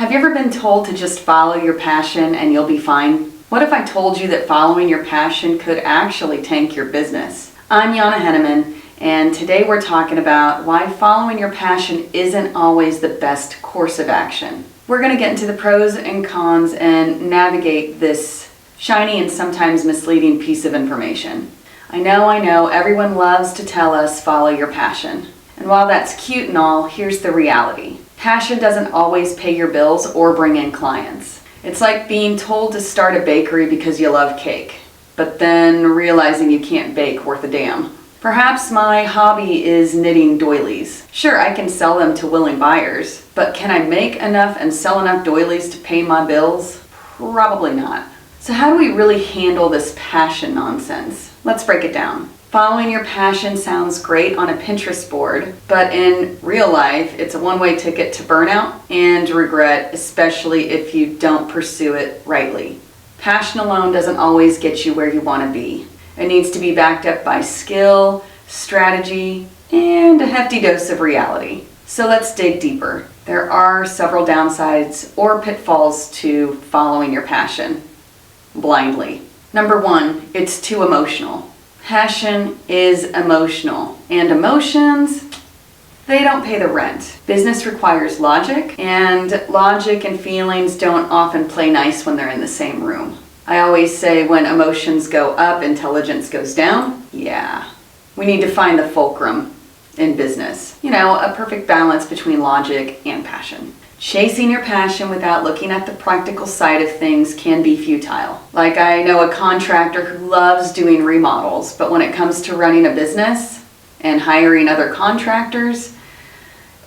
Have you ever been told to just follow your passion and you'll be fine? What if I told you that following your passion could actually tank your business? I'm Yana Henneman, and today we're talking about why following your passion isn't always the best course of action. We're going to get into the pros and cons and navigate this shiny and sometimes misleading piece of information. I know, everyone loves to tell us follow your passion. And while that's cute and all, here's the reality. Passion doesn't always pay your bills or bring in clients. It's like being told to start a bakery because you love cake, but then realizing you can't bake worth a damn. Perhaps my hobby is knitting doilies. Sure, I can sell them to willing buyers, but can I make enough and sell enough doilies to pay my bills? Probably not. So how do we really handle this passion nonsense? Let's break it down. Following your passion sounds great on a Pinterest board, but in real life, it's a one-way ticket to burnout and regret, especially if you don't pursue it rightly. Passion alone doesn't always get you where you want to be. It needs to be backed up by skill, strategy, and a hefty dose of reality. So let's dig deeper. There are several downsides or pitfalls to following your passion blindly. Number one, it's too emotional. Passion is emotional, and emotions, they don't pay the rent. Business requires logic, and logic and feelings don't often play nice when they're in the same room. I always say when emotions go up, intelligence goes down. Yeah, we need to find the fulcrum in business. A perfect balance between logic and passion. Chasing your passion without looking at the practical side of things can be futile. Like I know a contractor who loves doing remodels, but when it comes to running a business and hiring other contractors,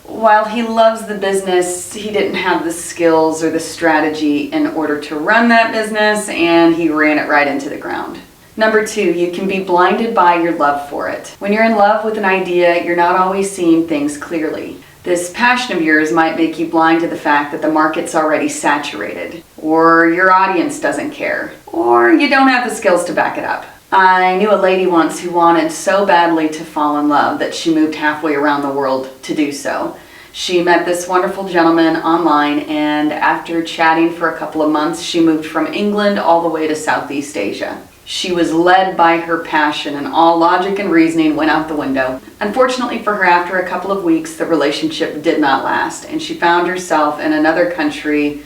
while he loves the business, he didn't have the skills or the strategy in order to run that business, and he ran it right into the ground. Number two, you can be blinded by your love for it. When you're in love with an idea, you're not always seeing things clearly. This passion of yours might make you blind to the fact that the market's already saturated, or your audience doesn't care, or you don't have the skills to back it up. I knew a lady once who wanted so badly to fall in love that she moved halfway around the world to do so. She met this wonderful gentleman online, and after chatting for a couple of months, she moved from England all the way to Southeast Asia. She was led by her passion, and all logic and reasoning went out the window. Unfortunately for her, after a couple of weeks, the relationship did not last, and she found herself in another country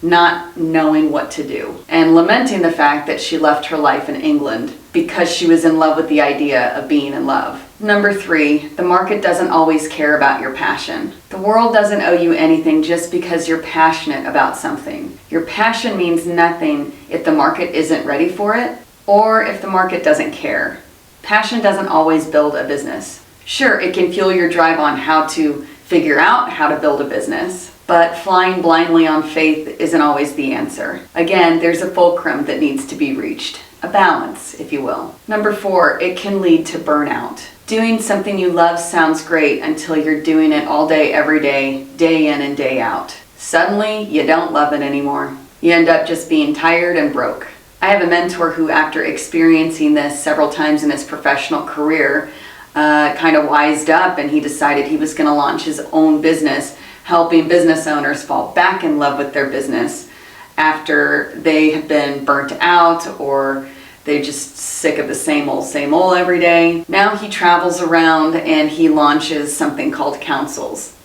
not knowing what to do, and lamenting the fact that she left her life in England because she was in love with the idea of being in love. Number three, the market doesn't always care about your passion. The world doesn't owe you anything just because you're passionate about something. Your passion means nothing if the market isn't ready for it, or if the market doesn't care. Passion doesn't always build a business. Sure, it can fuel your drive on how to figure out how to build a business, but flying blindly on faith isn't always the answer. Again, there's a fulcrum that needs to be reached, a balance, if you will. Number four, it can lead to burnout. Doing something you love sounds great until you're doing it all day, every day, day in and day out. Suddenly, you don't love it anymore. You end up just being tired and broke. I have a mentor who, after experiencing this several times in his professional career, kind of wised up, and he decided he was going to launch his own business, helping business owners fall back in love with their business after they have been burnt out or they're just sick of the same old every day. Now he travels around and he launches something called councils.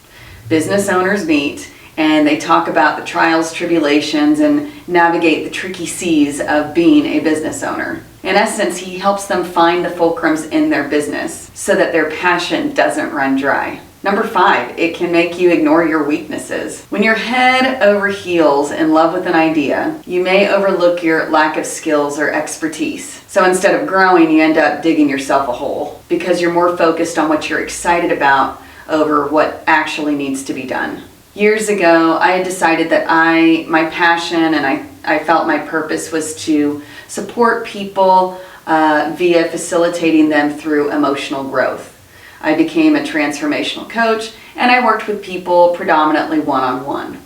Business owners meet and they talk about the trials, tribulations, and navigate the tricky seas of being a business owner. In essence, he helps them find the fulcrums in their business so that their passion doesn't run dry. Number five, it can make you ignore your weaknesses. When you're head over heels in love with an idea, you may overlook your lack of skills or expertise. So instead of growing, you end up digging yourself a hole because you're more focused on what you're excited about over what actually needs to be done. Years ago, I had decided that my passion and I felt my purpose was to support people via facilitating them through emotional growth. I became a transformational coach, and I worked with people predominantly one-on-one.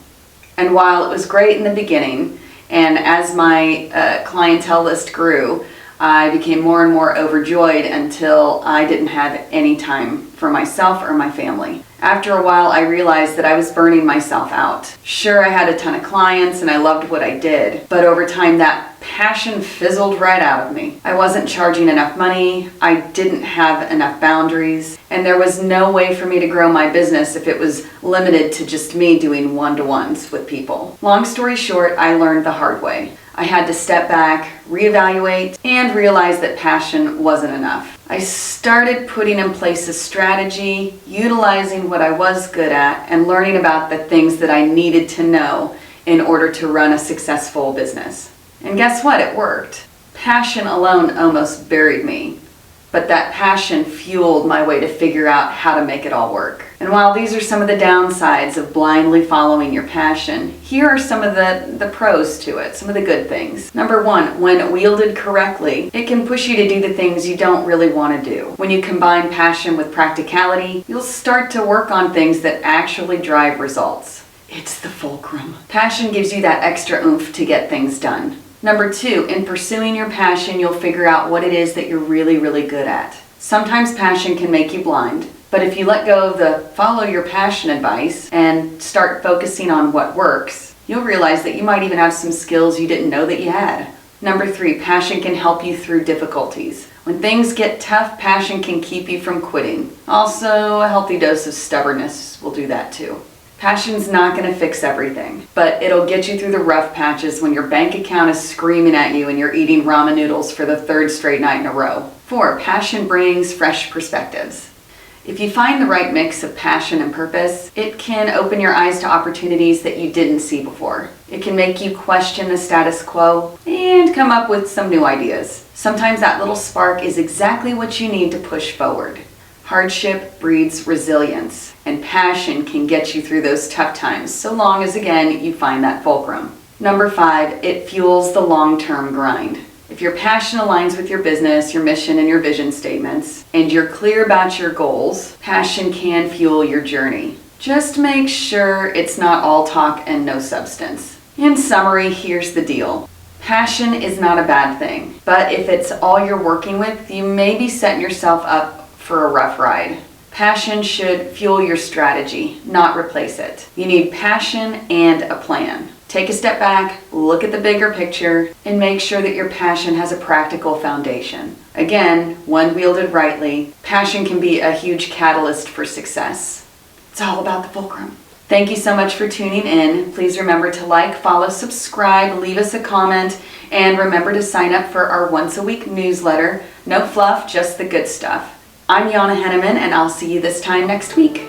And while it was great in the beginning, and as my clientele list grew, I became more and more overjoyed until I didn't have any time for myself or my family. After a while, I realized that I was burning myself out. Sure, I had a ton of clients and I loved what I did, but over time that passion fizzled right out of me. I wasn't charging enough money, I didn't have enough boundaries, and there was no way for me to grow my business if it was limited to just me doing one-to-ones with people. Long story short, I learned the hard way. I had to step back, reevaluate, and realize that passion wasn't enough. I started putting in place a strategy, utilizing what I was good at, and learning about the things that I needed to know in order to run a successful business. And guess what? It worked. Passion alone almost buried me, but that passion fueled my way to figure out how to make it all work. And while these are some of the downsides of blindly following your passion, here are some of the pros to it, some of the good things. Number one, when wielded correctly, it can push you to do the things you don't really want to do. When you combine passion with practicality, you'll start to work on things that actually drive results. It's the fulcrum. Passion gives you that extra oomph to get things done. Number two, in pursuing your passion, you'll figure out what it is that you're really, really good at. Sometimes passion can make you blind, but if you let go of the follow your passion advice and start focusing on what works, you'll realize that you might even have some skills you didn't know that you had. Number three, passion can help you through difficulties. When things get tough, passion can keep you from quitting. Also, a healthy dose of stubbornness will do that too. Passion's not going to fix everything, but it'll get you through the rough patches when your bank account is screaming at you and you're eating ramen noodles for the third straight night in a row. 4, passion brings fresh perspectives. If you find the right mix of passion and purpose, it can open your eyes to opportunities that you didn't see before. It can make you question the status quo and come up with some new ideas. Sometimes that little spark is exactly what you need to push forward. Hardship breeds resilience, and passion can get you through those tough times, so long as, again, you find that fulcrum. Number 5, it fuels the long-term grind. If your passion aligns with your business, your mission, and your vision statements, and you're clear about your goals, passion can fuel your journey. Just make sure it's not all talk and no substance. In summary, here's the deal. Passion is not a bad thing, but if it's all you're working with, you may be setting yourself up for a rough ride. Passion should fuel your strategy, not replace it. You need passion and a plan. Take a step back, look at the bigger picture, and make sure that your passion has a practical foundation. Again, when wielded rightly, passion can be a huge catalyst for success. It's all about the fulcrum. Thank you so much for tuning in. Please remember to like, follow, subscribe, leave us a comment, and remember to sign up for our once-a-week newsletter. No fluff, just the good stuff. I'm Jana Henneman, and I'll see you this time next week.